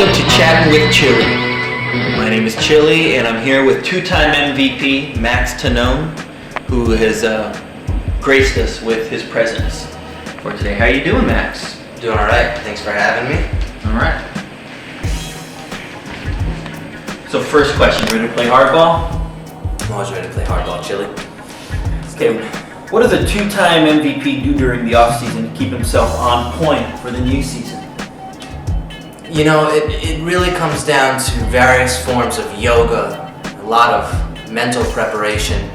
Welcome to Chattin with Chili. My name is Chili, and I'm here with two-time MVP max.mov, who has graced us with his presence for today. How you doing, Max? Doing all right. Thanks for having me. All right. So first question, ready to play hardball? I'm always ready to play hardball, Chili. Okay. What does a two-time MVP do during the off-season to keep himself on point for the new season? You know, it really comes down to various forms of yoga, a lot of mental preparation,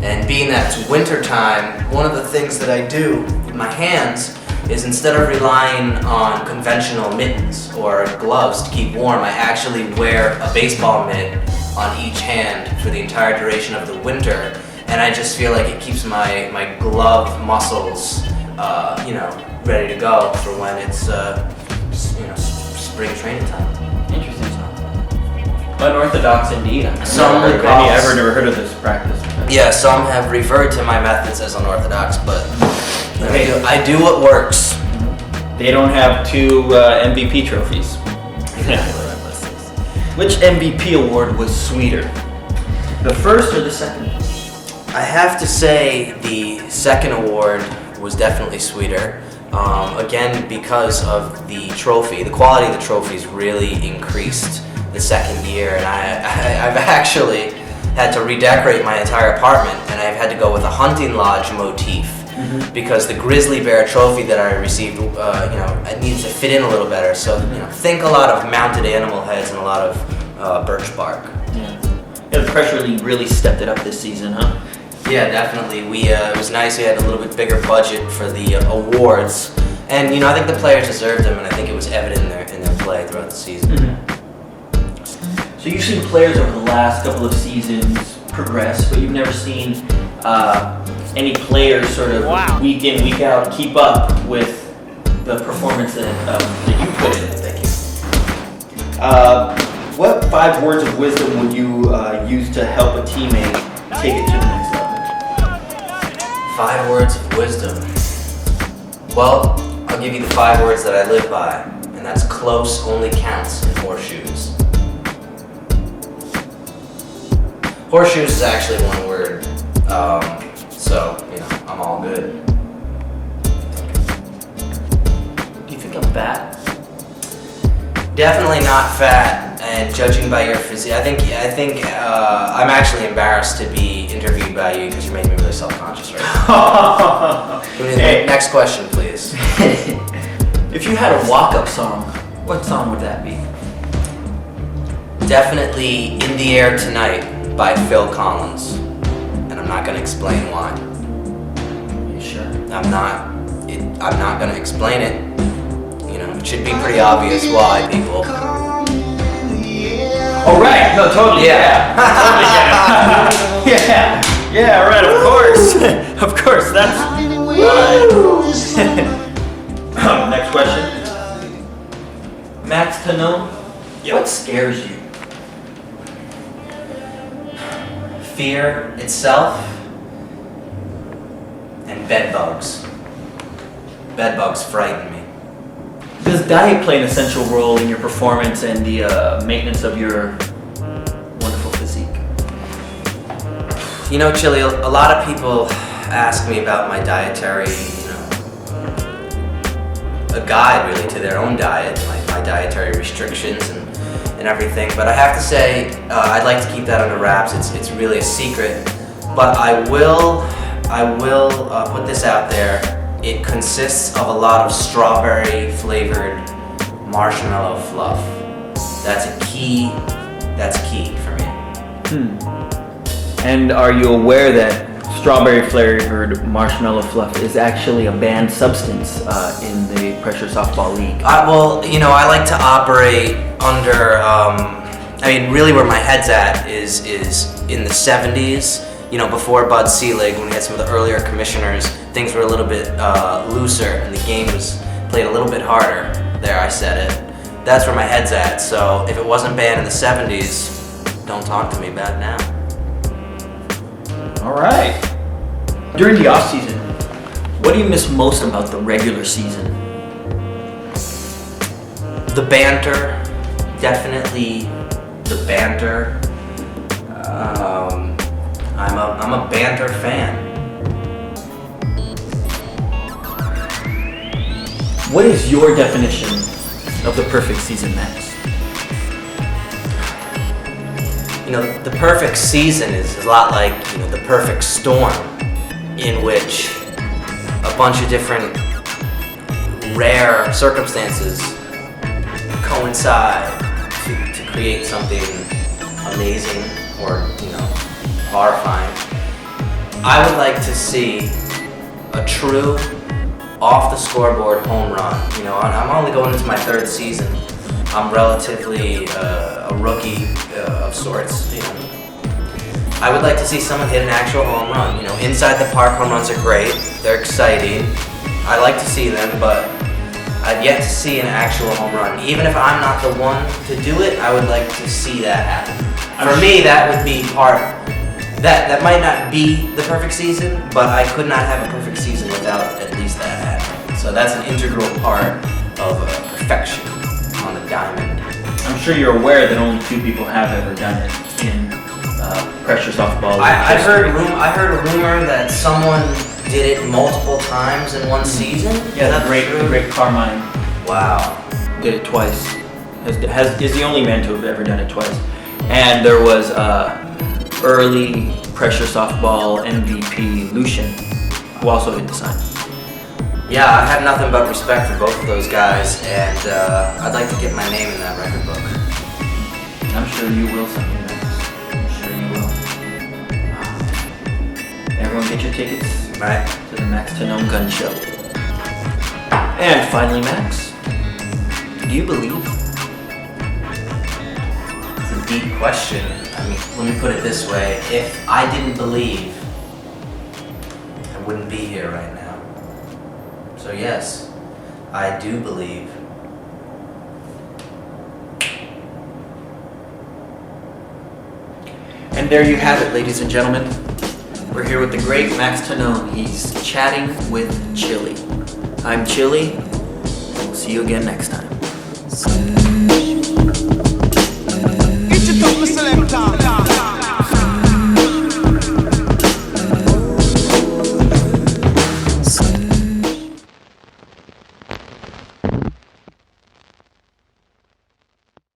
and being that it's winter time, one of the things that I do with my hands is instead of relying on conventional mittens or gloves to keep warm, I actually wear a baseball mitt on each hand for the entire duration of the winter, and I just feel like it keeps my glove muscles, ready to go for when it's, spring training time. Interesting. Unorthodox indeed. I've never heard of this practice. Yeah, some have referred to my methods as unorthodox, but I do what works. They don't have two MVP trophies. Which MVP award was sweeter? The first or the second? I have to say the second award was definitely sweeter. Again, because of the trophy. The quality of the trophies really increased the second year, and I've actually had to redecorate my entire apartment, and I've had to go with a hunting lodge motif because the grizzly bear trophy that I received, it needs to fit in a little better. So, think a lot of mounted animal heads and a lot of birch bark. Yeah, the press really stepped it up this season, huh? Yeah, definitely. It was nice. We had a little bit bigger budget for the awards, and I think the players deserved them, and I think it was evident in their play throughout the season. Mm-hmm. So you've seen players over the last couple of seasons progress, but you've never seen any players sort of week in, week out keep up with the performance that you put in. Thank you. What 5 words of wisdom would you use to help a teammate take it to the next level? 5 words of wisdom. Well, I'll give you the 5 words that I live by, and that's close only counts in horseshoes. Horseshoes is actually one word, so I'm all good. Do you think I'm fat? Definitely not fat. And judging by your physique, I think I'm actually embarrassed to be interviewed by you because you're making me really self-conscious right now. Hey. Next question, please. If you had a walk-up song, what song would that be? Definitely "In the Air Tonight" by Phil Collins, and I'm not going to explain why. Are you sure? I'm not going to explain it. It should be pretty obvious why, people. Oh, right. No, totally. Yeah. Totally. Yeah, right. Of course. Of course. That's right. Next question. Max.mov, what scares you? Fear itself and bed bugs. Bed bugs frighten me. Does diet play an essential role in your performance and the maintenance of your wonderful physique? Chili, a lot of people ask me about my dietary, a guide really to their own diet, like my dietary restrictions and everything. But I have to say, I'd like to keep that under wraps. It's really a secret. But I will put this out there. It consists of a lot of strawberry flavored marshmallow fluff. That's key for me. And are you aware that strawberry flavored marshmallow fluff is actually a banned substance in the Pressure Softball League? I like to operate under, really where my head's at is in the 70s. Before Bud Selig, when we had some of the earlier commissioners, things were a little bit looser and the game was played a little bit harder. There, I said it. That's where my head's at. So if it wasn't banned in the 70s, don't talk to me about it now. All right. During the off season, what do you miss most about the regular season? The banter, definitely the banter. I'm a banter fan. What is your definition of the perfect season, Max? You know, the perfect season is a lot like, you know, the perfect storm, in which a bunch of different rare circumstances coincide to create something amazing or, you know, horrifying. I would like to see a true off the scoreboard home run. You know, I'm only going into my third season. I'm relatively a rookie of sorts. You know, I would like to see someone hit an actual home run. You know, inside the park home runs are great. They're exciting. I like to see them, but I've yet to see an actual home run. Even if I'm not the one to do it, I would like to see that happen. For me, that would be part. That might not be the perfect season, but I could not have a perfect season without at least that happening. So that's an integral part of perfection on the diamond. I'm sure you're aware that only 2 people have ever done it in pressure softball. I heard a rumor that someone did it multiple times in one season. Yeah, the great Carmine. Wow. Did it twice. Is the only man to have ever done it twice. And there was early pressure softball MVP Lucian, who also hit the sign. Yeah, I have nothing but respect for both of those guys, and I'd like to get my name in that record book. I'm sure you will someday, Max. I'm sure you will. Everyone get your tickets Right. to the Max to Gnome Gun Show. And finally, Max, do you believe? It's a deep question. I mean, let me put it this way. If I didn't believe, I wouldn't be here right now. So yes, I do believe. And there you have it, ladies and gentlemen. We're here with the great Max Tanon. He's chatting with Chili. I'm Chili. We'll see you again next time.